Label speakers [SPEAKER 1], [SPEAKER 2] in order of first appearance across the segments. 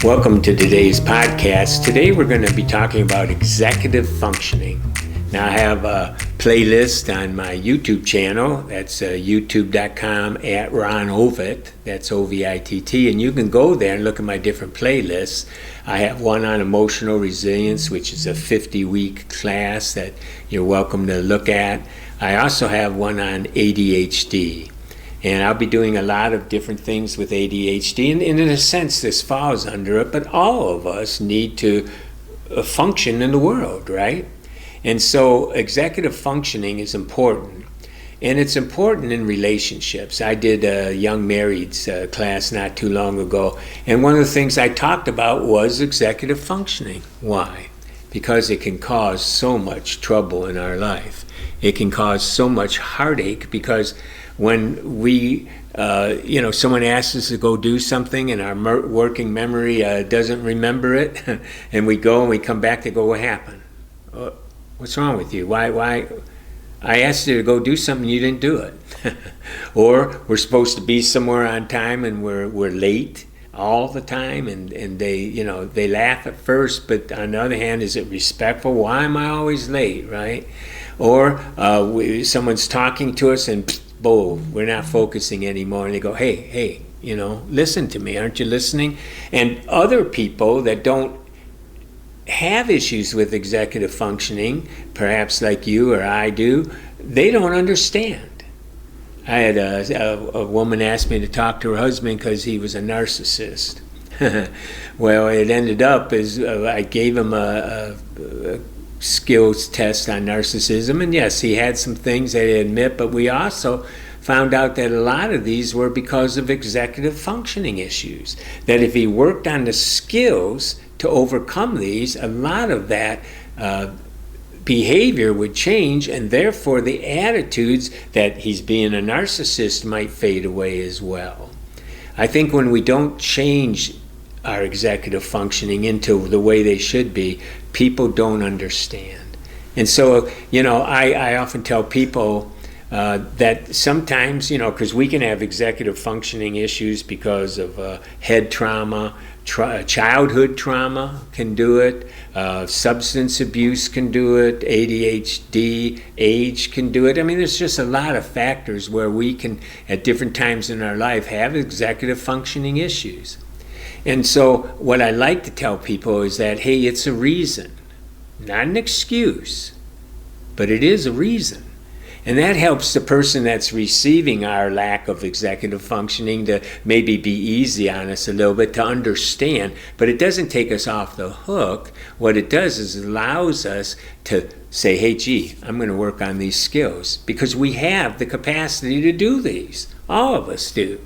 [SPEAKER 1] Welcome to today's podcast. Today we're going to be talking about executive functioning. Now I have a playlist on my YouTube channel. That's youtube.com @Ovitt. That's Ovitt. And you can go there and look at my different playlists. I have one on emotional resilience, which is a 50-week class that you're welcome to look at. I also have one on ADHD. And I'll be doing a lot of different things with ADHD, and in a sense this falls under it, but all of us need to function in the world, right? And so executive functioning is important, and it's important in relationships. I did a young marrieds class not too long ago, and one of the things I talked about was executive functioning. Why? Because it can cause so much trouble in our life. It can cause so much heartache because when we, someone asks us to go do something and our working memory doesn't remember it, and we go and we come back to go, what happened? What's wrong with you? Why? I asked you to go do something, you didn't do it. Or we're supposed to be somewhere on time and we're late all the time, and they laugh at first, but on the other hand, is it respectful? Why am I always late, right? Or someone's talking to us and boom, we're not focusing anymore, and they go, hey, listen to me, aren't you listening? And other people that don't have issues with executive functioning, perhaps like you or I do, they don't understand. I had a woman ask me to talk to her husband because he was a narcissist. Well, it ended up as I gave him a skills test on narcissism, and yes, he had some things that I admit, but we also found out that a lot of these were because of executive functioning issues, that if he worked on the skills to overcome these, a lot of that behavior would change, and therefore the attitudes that he's being a narcissist might fade away as well. I think when we don't change our executive functioning into the way they should be, people don't understand. And so, I often tell people that sometimes, because we can have executive functioning issues because of head trauma, childhood trauma can do it, substance abuse can do it, ADHD, age can do it. I mean, there's just a lot of factors where we can, at different times in our life, have executive functioning issues. And so what I like to tell people is that, hey, it's a reason, not an excuse, but it is a reason. And that helps the person that's receiving our lack of executive functioning to maybe be easy on us a little bit, to understand, but it doesn't take us off the hook. What it does is it allows us to say, hey, gee, I'm going to work on these skills, because we have the capacity to do these. All of us do.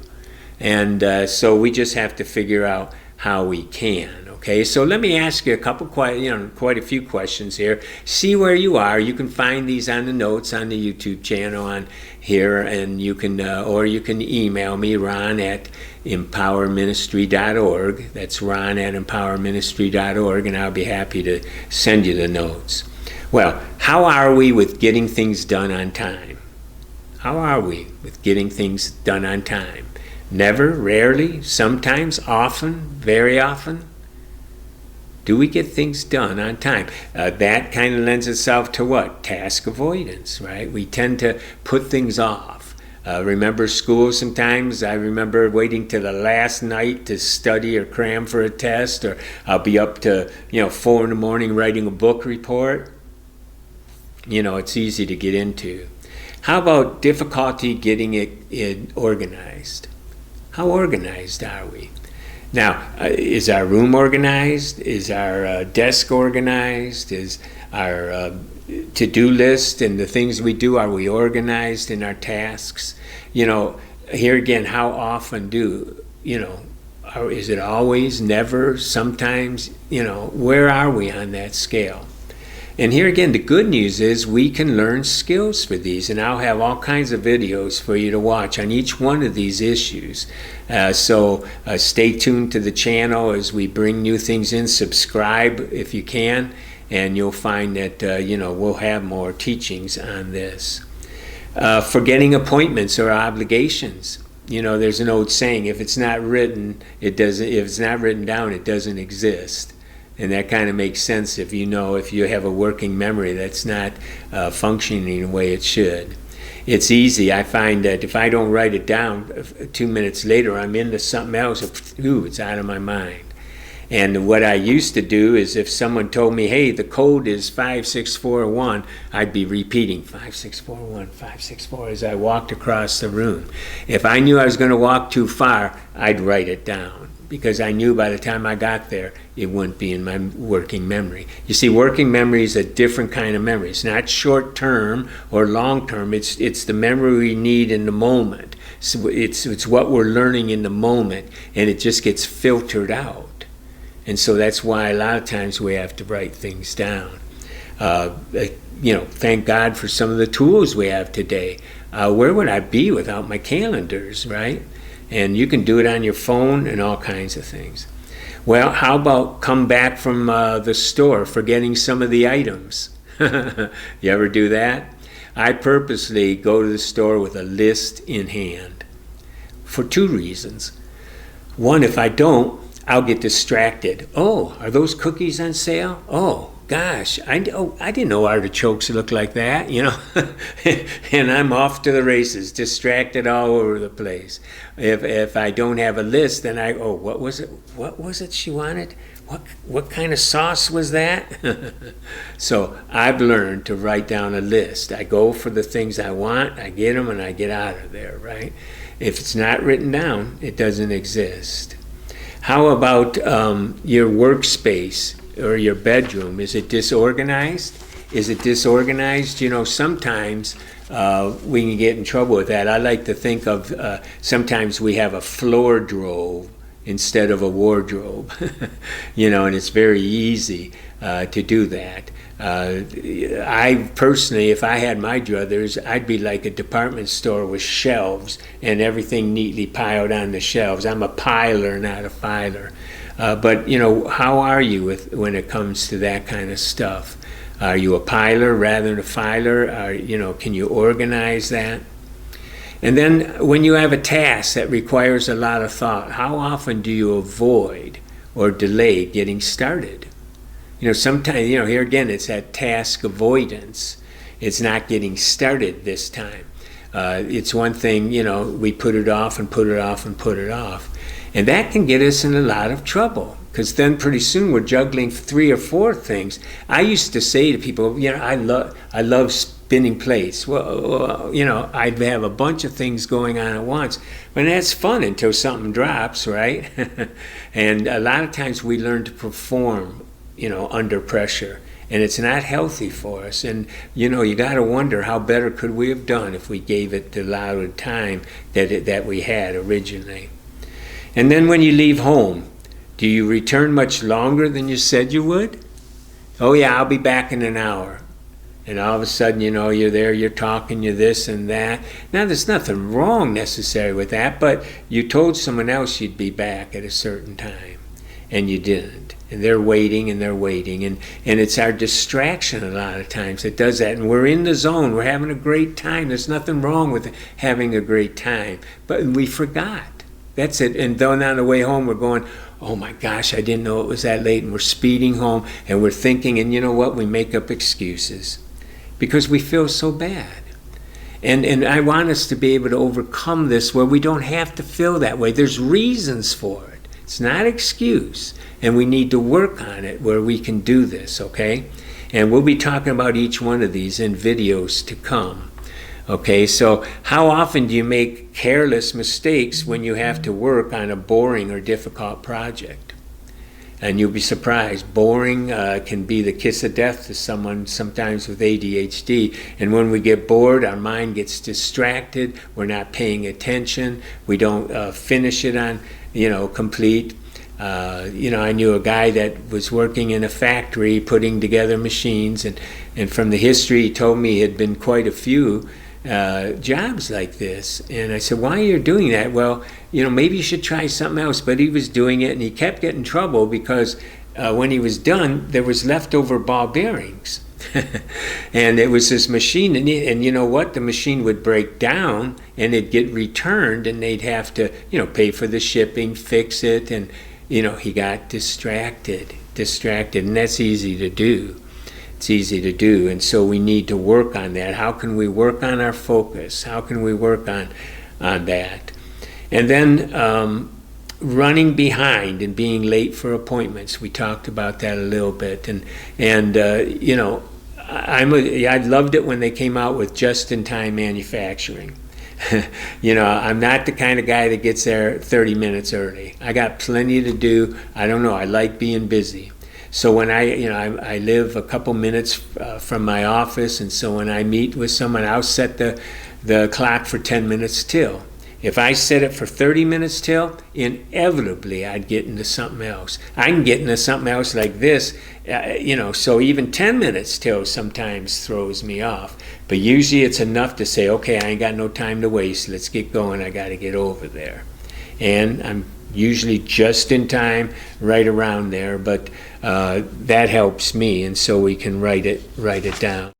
[SPEAKER 1] And so we just have to figure out how we can. Okay, so let me ask you a couple, quite a few questions here. See where you are. You can find these on the notes on the YouTube channel on here, and you can, or you can email me, ron@empowerministry.org. That's ron@empowerministry.org, and I'll be happy to send you the notes. Well, how are we with getting things done on time? How are we with getting things done on time? Never, rarely, sometimes, often, very often? Do we get things done on time? That kind of lends itself to what? Task avoidance, right? We tend to put things off. Remember school sometimes? I remember waiting till the last night to study or cram for a test, or I'll be up to 4 a.m. writing a book report. It's easy to get into. How about difficulty getting it organized? How organized are we? Now, is our room organized? Is our desk organized? Is our to-do list and the things we do, are we organized in our tasks? Here again, how often is it always, never, sometimes? Where are we on that scale? And here again, the good news is we can learn skills for these, and I'll have all kinds of videos for you to watch on each one of these issues. So stay tuned to the channel as we bring new things in. Subscribe if you can, and you'll find that we'll have more teachings on this. Forgetting appointments or obligations. There's an old saying: if it's not written, it doesn't. If it's not written down, it doesn't exist. And that kind of makes sense if you have a working memory that's not functioning the way it should. It's easy. I find that if I don't write it down, 2 minutes later I'm into something else. It's out of my mind. And what I used to do is, if someone told me, hey, the code is 5641, I'd be repeating 5641, 564 as I walked across the room. If I knew I was going to walk too far, I'd write it down, because I knew by the time I got there, it wouldn't be in my working memory. You see, working memory is a different kind of memory. It's not short-term or long-term. It's the memory we need in the moment. So it's what we're learning in the moment, and it just gets filtered out. And so that's why a lot of times we have to write things down. Thank God for some of the tools we have today. Where would I be without my calendars, right? And you can do it on your phone and all kinds of things. Well, how about come back from the store forgetting some of the items? You ever do that? I purposely go to the store with a list in hand for two reasons. One, if I don't, I'll get distracted. Oh, are those cookies on sale? Oh, gosh, I didn't know artichokes looked like that, and I'm off to the races, distracted all over the place. If I don't have a list, then what was it? What was it she wanted? What kind of sauce was that? So I've learned to write down a list. I go for the things I want, I get them, and I get out of there, right? If it's not written down, it doesn't exist. How about your workspace or your bedroom? Is it disorganized? Sometimes we can get in trouble with that. I like to think of sometimes we have a floor drove instead of a wardrobe, and it's very easy to do that. I personally, if I had my druthers, I'd be like a department store with shelves and everything neatly piled on the shelves. I'm a piler, not a filer. But how are you when it comes to that kind of stuff? Are you a piler rather than a filer? Can you organize that? And then when you have a task that requires a lot of thought, how often do you avoid or delay getting started? Sometimes, here again, it's that task avoidance. It's not getting started this time. It's one thing, we put it off and put it off and put it off. And that can get us in a lot of trouble, because then pretty soon we're juggling 3 or 4 things. I used to say to people, I love spinning plates. Well, I'd have a bunch of things going on at once. But that's fun until something drops, right? And a lot of times we learn to perform under pressure, and it's not healthy for us. And you got to wonder, how better could we have done if we gave it the allotted time that we had originally. And then when you leave home, do you return much longer than you said you would? Oh yeah, I'll be back in an hour. And all of a sudden, you're there, you're talking, you're this and that. Now, there's nothing wrong necessarily with that, but you told someone else you'd be back at a certain time, and you didn't. And they're waiting, and it's our distraction a lot of times that does that. And we're in the zone, we're having a great time. There's nothing wrong with having a great time, but we forgot. That's it. And then on the way home, we're going, oh my gosh, I didn't know it was that late. And we're speeding home, and we're thinking, and you know what? We make up excuses because we feel so bad. And I want us to be able to overcome this where we don't have to feel that way. There's reasons for it. It's not excuse. And we need to work on it where we can do this, okay? And we'll be talking about each one of these in videos to come. Okay, so how often do you make careless mistakes when you have to work on a boring or difficult project? And you'll be surprised. Boring can be the kiss of death to someone sometimes with ADHD. And when we get bored, our mind gets distracted. We're not paying attention. We don't finish it on, complete. I knew a guy that was working in a factory putting together machines. And from the history, he told me it had been quite a few jobs like this. And I said, why are you doing that? Well, maybe you should try something else. But he was doing it, and he kept getting in trouble because when he was done, there was leftover ball bearings. And it was this machine, and you know what? The machine would break down and it'd get returned, and they'd have to, pay for the shipping, fix it, and, he got distracted, and that's easy to do. It's easy to do, and so we need to work on that. How can we work on our focus? How can we work on that? And then running behind and being late for appointments. We talked about that a little bit, and I loved it when they came out with just-in-time manufacturing. I'm not the kind of guy that gets there 30 minutes early. I got plenty to do. I don't know. I like being busy. So when I live a couple minutes from my office, and so when I meet with someone, I'll set the clock for 10 minutes till. If I set it for 30 minutes till, inevitably I'd get into something else. I can get into something else like this, so even 10 minutes till sometimes throws me off. But usually it's enough to say, okay, I ain't got no time to waste. Let's get going. I got to get over there. And I'm usually just in time, right around there, but that helps me, and so we can write it down.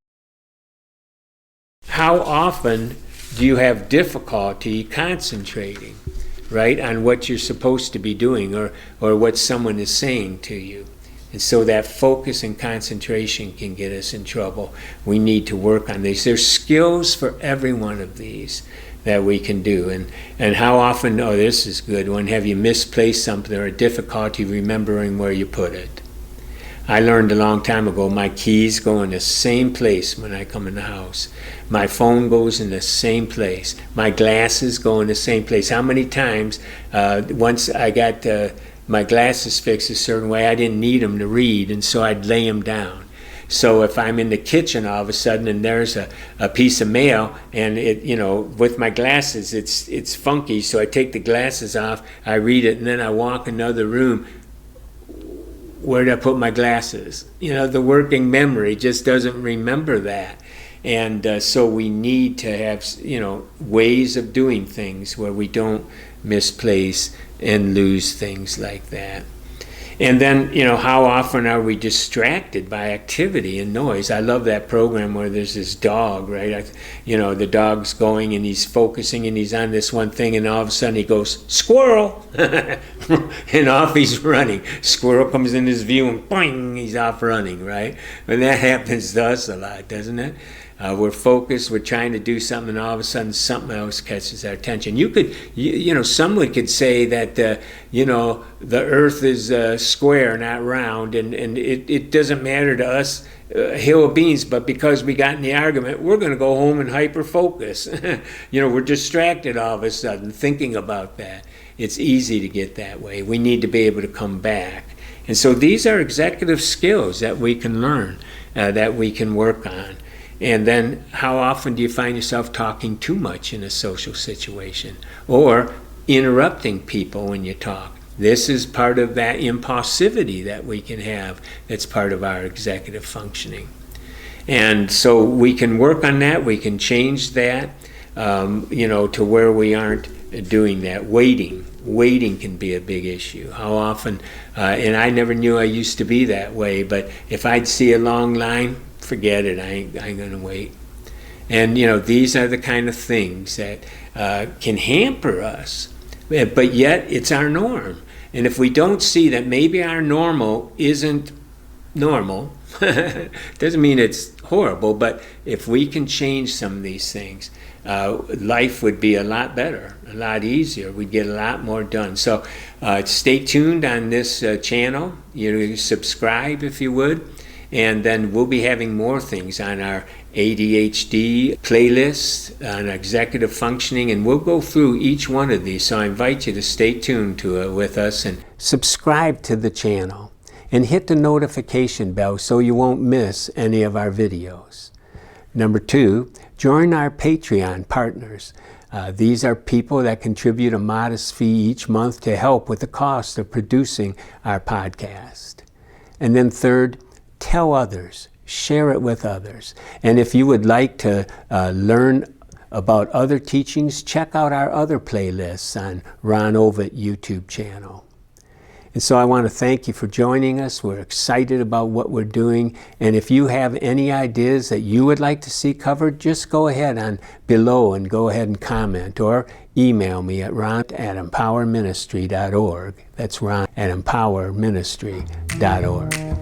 [SPEAKER 1] How often do you have difficulty concentrating, right, on what you're supposed to be doing or what someone is saying to you? And so that focus and concentration can get us in trouble. We need to work on these. There's skills for every one of these that we can do. And how often, this is good, when have you misplaced something or a difficulty remembering where you put it? I learned a long time ago, my keys go in the same place when I come in the house. My phone goes in the same place. My glasses go in the same place. How many times, once I got my glasses fixed a certain way, I didn't need them to read, and so I'd lay them down. So if I'm in the kitchen all of a sudden and there's a piece of mail, and it, with my glasses, it's funky, so I take the glasses off, I read it, and then I walk another room. Where did I put my glasses? The working memory just doesn't remember that. And so we need to have, ways of doing things where we don't misplace and lose things like that. And then, how often are we distracted by activity and noise? I love that program where there's this dog, right? The dog's going and he's focusing and he's on this one thing, and all of a sudden he goes, "Squirrel!" and off he's running. Squirrel comes in his view and boing, he's off running, right? And that happens to us a lot, doesn't it? We're focused, we're trying to do something, and all of a sudden something else catches our attention. Someone could say that, the earth is square, not round, and it doesn't matter to us, a hill of beans, but because we got in the argument, we're going to go home and hyper-focus. We're distracted all of a sudden thinking about that. It's easy to get that way. We need to be able to come back. And so these are executive skills that we can learn, that we can work on. And then how often do you find yourself talking too much in a social situation or interrupting people when you talk? This is part of that impulsivity that we can have that's part of our executive functioning. And so we can work on that, we can change that, to where we aren't doing that. Waiting can be a big issue. How often, and I never knew I used to be that way, but if I'd see a long line, forget it, I ain't gonna wait. And these are the kind of things that can hamper us, but yet it's our norm. And if we don't see that maybe our normal isn't normal, doesn't mean it's horrible, but if we can change some of these things, life would be a lot better, a lot easier. We'd get a lot more done. So stay tuned on this channel. Subscribe if you would. And then we'll be having more things on our ADHD playlist, on executive functioning, and we'll go through each one of these. So I invite you to stay tuned to it with us and subscribe to the channel and hit the notification bell so you won't miss any of our videos. Number 2, join our Patreon partners. These are people that contribute a modest fee each month to help with the cost of producing our podcast. And then 3rd, tell others, share it with others. And if you would like to learn about other teachings, check out our other playlists on Ron Ovitt YouTube channel. And so I want to thank you for joining us. We're excited about what we're doing. And if you have any ideas that you would like to see covered, just go ahead on below and go ahead and comment, or email me at ron@empowerministry.org. That's ron@empowerministry.org.